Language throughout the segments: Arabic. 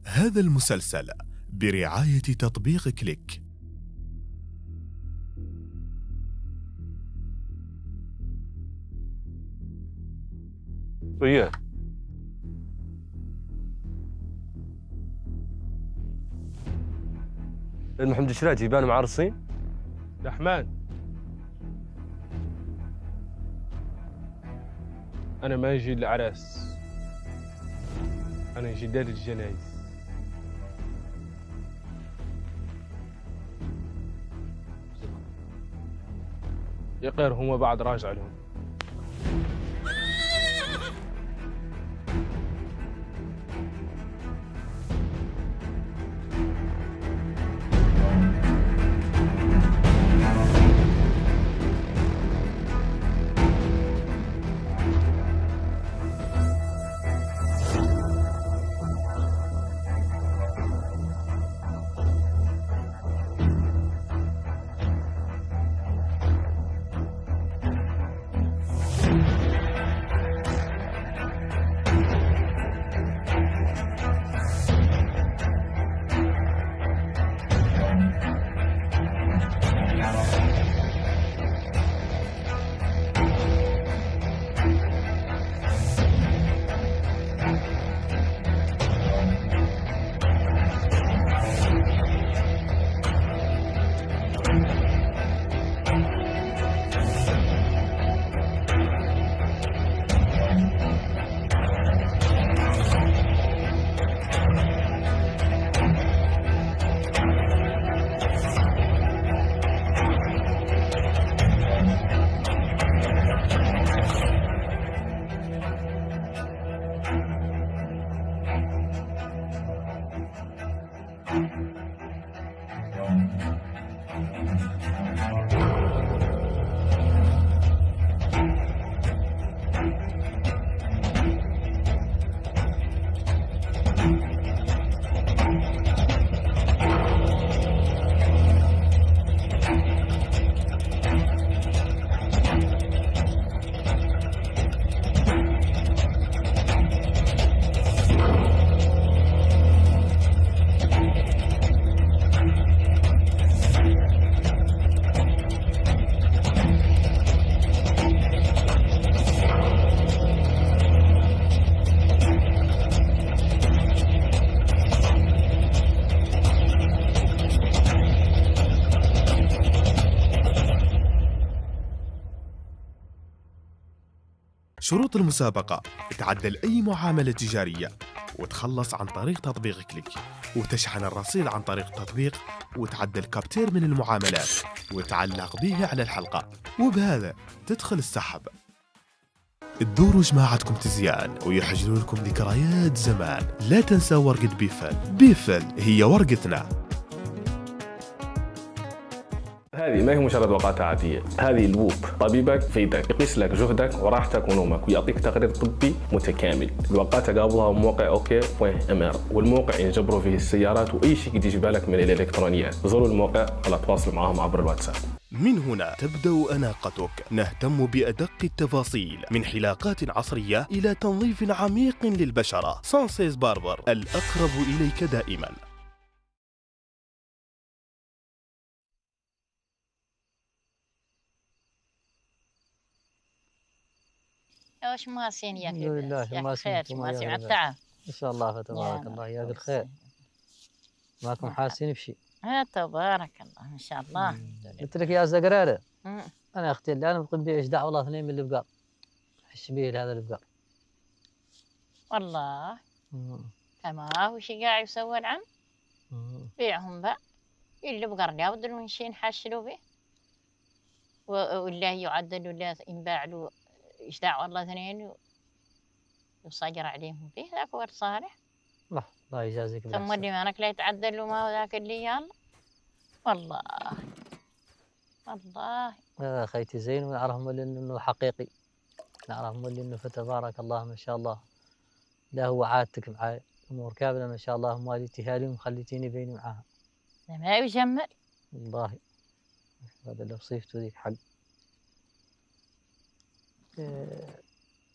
هذا المسلسل برعاية تطبيق كليك. وياه محمد الشراجي يبان معرسين. رحمن، أنا ما أجي الأعراس، أنا أجي دار الجنايز. يقير هما بعد راجع لهم. شروط المسابقة: تعدل أي معاملة تجارية وتخلص عن طريق تطبيق كليك، وتشحن الرصيد عن طريق التطبيق، وتعدل كابتير من المعاملات وتعلق به على الحلقة، وبهذا تدخل السحب. تدوروا جماعتكم تزيان ويحجروا لكم ذكريات زمان. لا تنسى ورقة بيفل. بيفل هي ورقتنا. هذه ما هي مجرد وقعات عادية، هذه البوب. طبيبك في يدك يقيس لك جهدك وراحتك ونومك ويعطيك تقرير طبي متكامل. الوقعات قابلها موقع OK.MR، والموقع ينجبروا فيه السيارات وأي شيء يجي بالك من الإلكترونيات. زوروا الموقع ولا تواصلوا معهم عبر الواتساب. من هنا تبدأ أناقتك. نهتم بأدق التفاصيل، من حلاقات عصرية إلى تنظيف عميق للبشرة. سانسيز باربر، الأقرب إليك دائما. وش ماسين يا الحمد لله. يا بخير، ماسين على التعب ان شاء الله، فتبارك الله يا بالخير. ماكم حاسين بشيء؟ تبارك الله ان شاء الله. قلت لك يا زقرارة، انا اختي اللي انا بقدي ايش دعوه والله اثنين من البقار. الشبيل هذا البقار والله ما هو شي قاعد يسوي العم. بيعهم بقى اللي بقر لابد المنشين حاشلوا به، ولا يعدل ولا ينباع له ايش دعوه والله اثنين يصجر عليهم فيه. ذاك ورد صالح الله يجازيك ثم اللي مالك لا يتعدل له ما ذاك اللي يلا. والله هذا خيتي زين، ونعرف انه حقيقي، نعرف انه فتبارك الله ما شاء الله. لا هو عادتك معاي امور كامله ما شاء الله، مواليتي هالي ومخليتيني بيني معاها. ما يجمل والله هذا اللي وصيفته ذيك حق.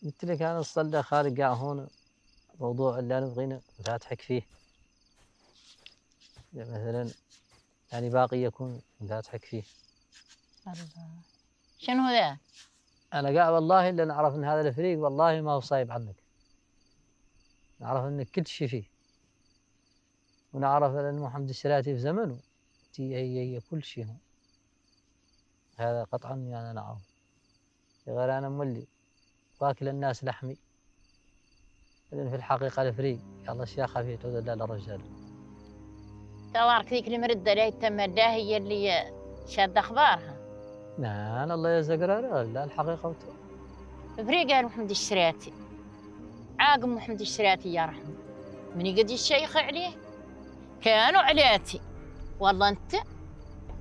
قلت لك انا الصلة خارج قاع هون، موضوع اللي انا بغينا فاتحك فيه. مثلا يعني باقي يكون فاتحك فيه. الله، شنو ذا؟ أنا قاعد والله إلا نعرف إن هذا الفريق والله ما هو صايب عنك، نعرف إنك كل شيء فيه، ونعرف أن محمد الشراتي في زمنه هي كل شيء هو. هذا قطعا يعني نعرف، غير أنا مولي واكل الناس لحمي، لأن في الحقيقة الفريق الله أشياء خفيفة تعود الله للرجال. تبارك ذيك المردة اللي تم هي اللي شاد أخبارها. نعم الله يزقر لا الحقيقة فريق قال محمد الشراتي، عاقب محمد الشراتي يا رحمة من يقد الشيخ عليه كانوا علاتي. والله أنت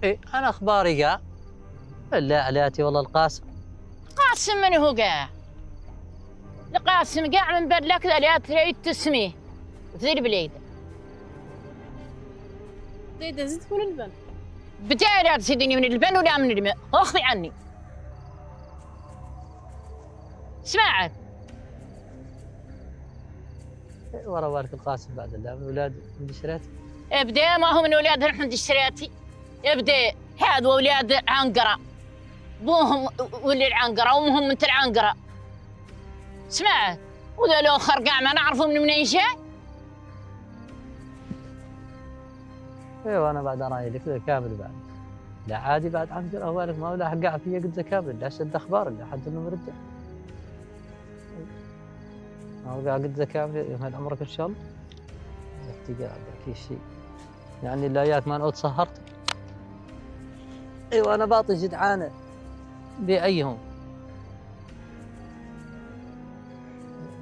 إيه أنا أخباري قاع لا علاتي والله القاسم. قاسم من هو قاع؟ القاسم قاع من بدلك ذا لا تريد تسميه في البليدة. زيد زدت من البن. بتاعي لا تزيدني من البن ولا من الماء، اخفي عني. سمعت؟ ورا بالك القاسم بعد الله من أولاد محمد الشراتي. ابدا ما هو من اولاد محمد الشراتي، ابدا هذا اولاد عنقره، ابوهم ولي العنقره وامهم مثل العنقره. سمعت؟ وذا الاخر قاع ما نعرفه من منين جاي. ايوه انا بعد رايي لك ذا كامل بعد لا عادي بعد عنقره هو بالك ما ولا قاع فيا قد ذا كامل لا شد اخبار الا حد انه مرجع ما هو قاع قد ذا كامل يمهد عمرك ان شاء الله. زفتي قاعد احكي شيء يعني لا ياك ما نعود سهرت. ايوه انا باطي جدعانه بايهم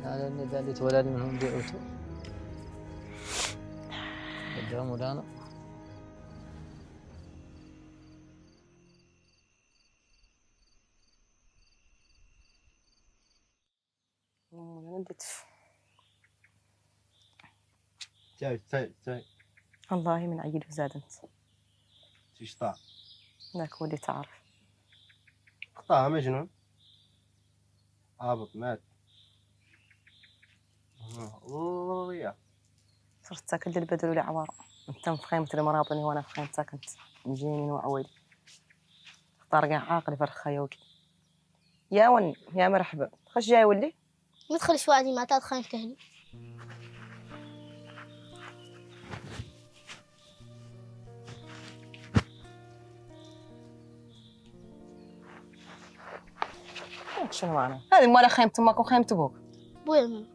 على اني ذا اللي تولاني منهم بيعوتوا قدام ولانا. جاي والله من عيد وزاد انت. تشطع ذاك هو اللي تعرف. قطع مجنون هابط مات. والله صرت ساكن للبدر والعوار، انت في خيمة المراطني وانا في خيمة ساكنت مجينين وعويلي. اختار قاع عاقل فرخ خيوقي. يا وني يا مرحبا خش جاي ولي ندخل شوادي ما تدخل كهني. شنو معنى؟ هذه مال خيمة امك وخيمة ابوك. بويا منو؟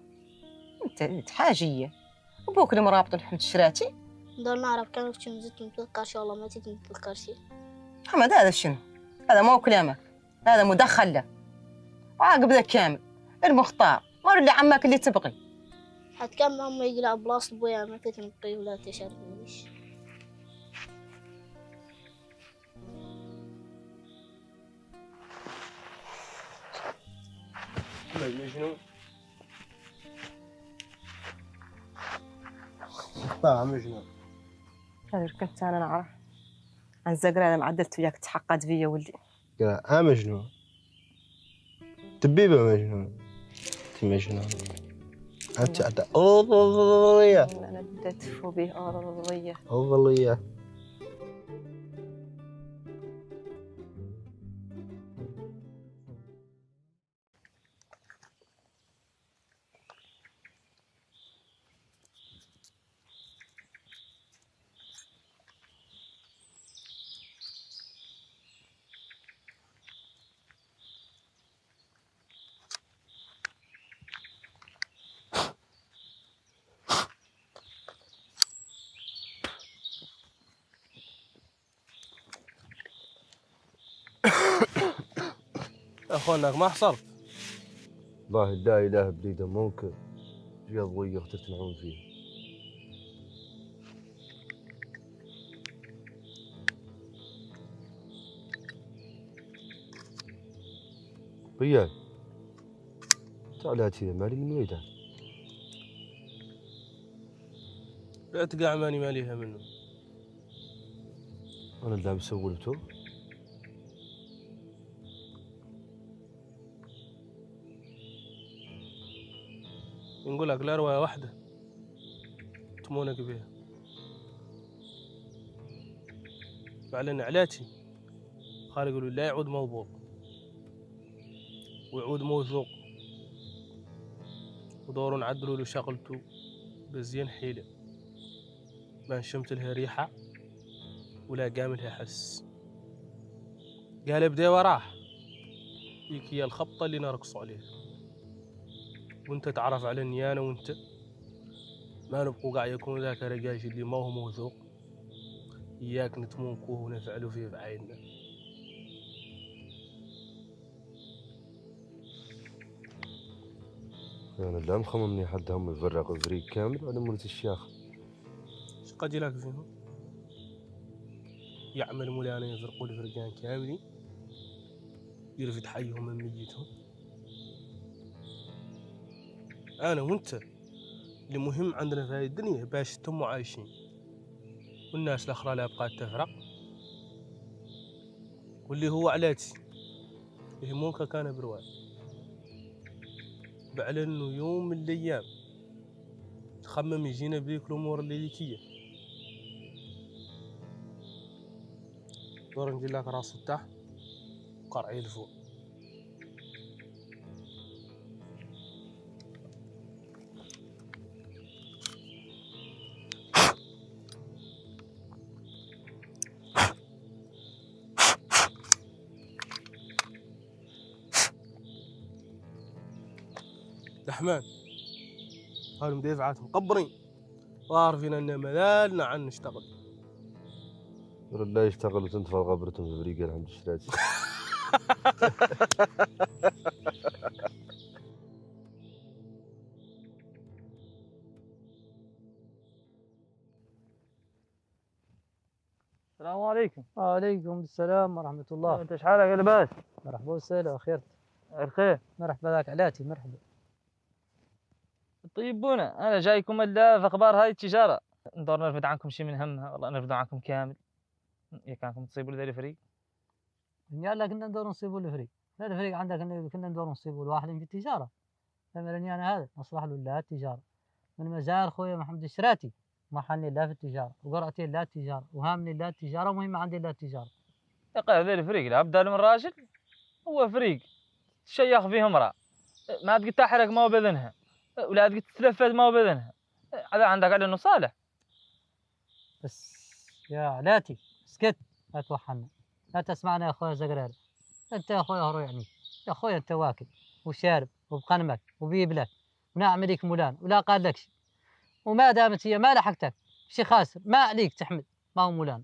انت حاجية. ابوك اللي مرابط محمد الشراتي. دول نعرف كانوا في زدت متذكر شاء الله ما تيجي متذكر شيء. محمد هذا شنو؟ هذا مو كلامك، هذا مدخل له. وعاقب ذا كامل المختار ما اللي عمك اللي تبغي. حتى كان ماما يقلع بلاصة بويا ما تتنقي ولا تشاركنيش. مجنون قطع مجنون. هذا كنت انا نعرف عن زقرة لما عدلت وياك تحقد فيا ولدي. قال مجنون تبيبه مجنون. انت مجنون انت اوضليه. انا بديت فوبي اوضليه. اوضليه اخوانك ما حصلت. والله لا اله بريده ممكن جا ضويه تتنعون فيه. ريال تعال هات كذا مالي من ويدها. لا تقع ماني ماليها منه. انا اللي مسوي له نقول لك لا رواية واحدة تمونك بيها. بعلن علاتي خالي يقولوا لا يعود موضوع ويعود موثوق ودوروا نعدلوا له شغلته بزين حيلة ما نشمت لها ريحة ولا قام لها حس. قال ابدي وراه هيك هي الخبطة اللي نرقصوا عليها وانت تعرف على اني انا وانت ما نبقوا قاعد يكون ذاك الرجاج اللي ما هو موثوق اياك نتمونكوه ونفعلوا فيه بعيننا. يعني لا مخممني حد هم يفرق الفريق كامل على مولة الشيخ. ايش قد يلاك فيهم؟ يعمل مولانا يفرقوا الفرقان كاملين يرفد حيهم من ميتهم. انا وانت اللي مهم عندنا في هذه الدنيا باش تم عايشين والناس الاخرى لا بقات تفرق. واللي هو علاتي يهمونك كان برواي بعلن انه يوم من الايام تخمم يجينا بذيك الامور اللي ذيكيه. دور ندير لك راس التحت وقرعي الفوق. الرحمن هاي مدافعات مقبرين وعارفين ان ملالنا عن نشتغل. لا يشتغل وتنتفى غبرتهم في فريق الحمد الشراتي. السلام عليكم. وعليكم السلام ورحمة الله. انت شحالك يا لباس؟ مرحبا وسهلا وخير. الخير. مرحبا ذاك علاتي مرحبا. طيب بونا انا جايكم الا في اخبار هاي التجاره ندور نرفد عنكم شي من همها والله نرفد عنكم كامل. يا كانكم تصيبوا لي الفريق يا لا كنا ندور نصيبوا الفريق لا الفريق عندك كنا ندور نصيبوا الواحد في التجاره. فمرني انا هذا نصلح له لا التجاره من مزار خويا محمد الشراتي ما حني لا في التجاره وقرأتي لا التجاره وهامني لا التجاره ومهم عندي لا التجاره. يا قايل ذي الفريق لا بدال من راجل هو فريق شيخ فيه امرأة ما تقد تحرق ما هو بذنها ولا تقد تتلفت ما هو بذنها. هذا عندك على انه صالح. بس يا علاتي اسكت لا توحنا لا تسمعنا يا اخويا زقراري. انت يا اخويا هرو يعني يا اخويا انت واكل وشارب وبقنمك وبيبلك ونعم ليك مولان ولا قال لك شيء وما دامت هي ما لحقتك شي خاسر ما عليك تحمل ما هو مولان.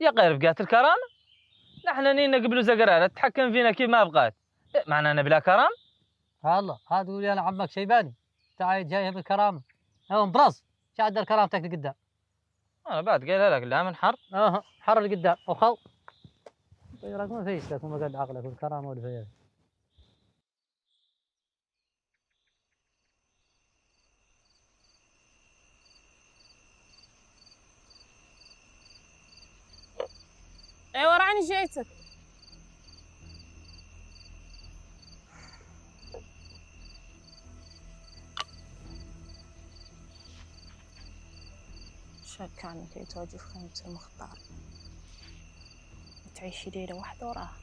يا غير بقات الكرامة نحن نينا قبل زقرارة تتحكم فينا كيف ما بقات معنى انا بلا كرام. الله هذا تقول انا عمك شيباني تعال جايها بالكرامه هو مبرص شاد كرامتك لقدام. انا بعد قايلها لك لا من حر حر لقدام وخو طيرك ما فيش لك وما قد عقلك والكرامه والفياس. ايوه راني جايتك. شاك كانك يتواجه في خيمة المختار وتعيشي ليلة واحدة وراها.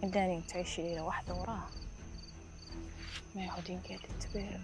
إداني تعيشي ليلة واحدة وراها ما يعودين قاعد تبيع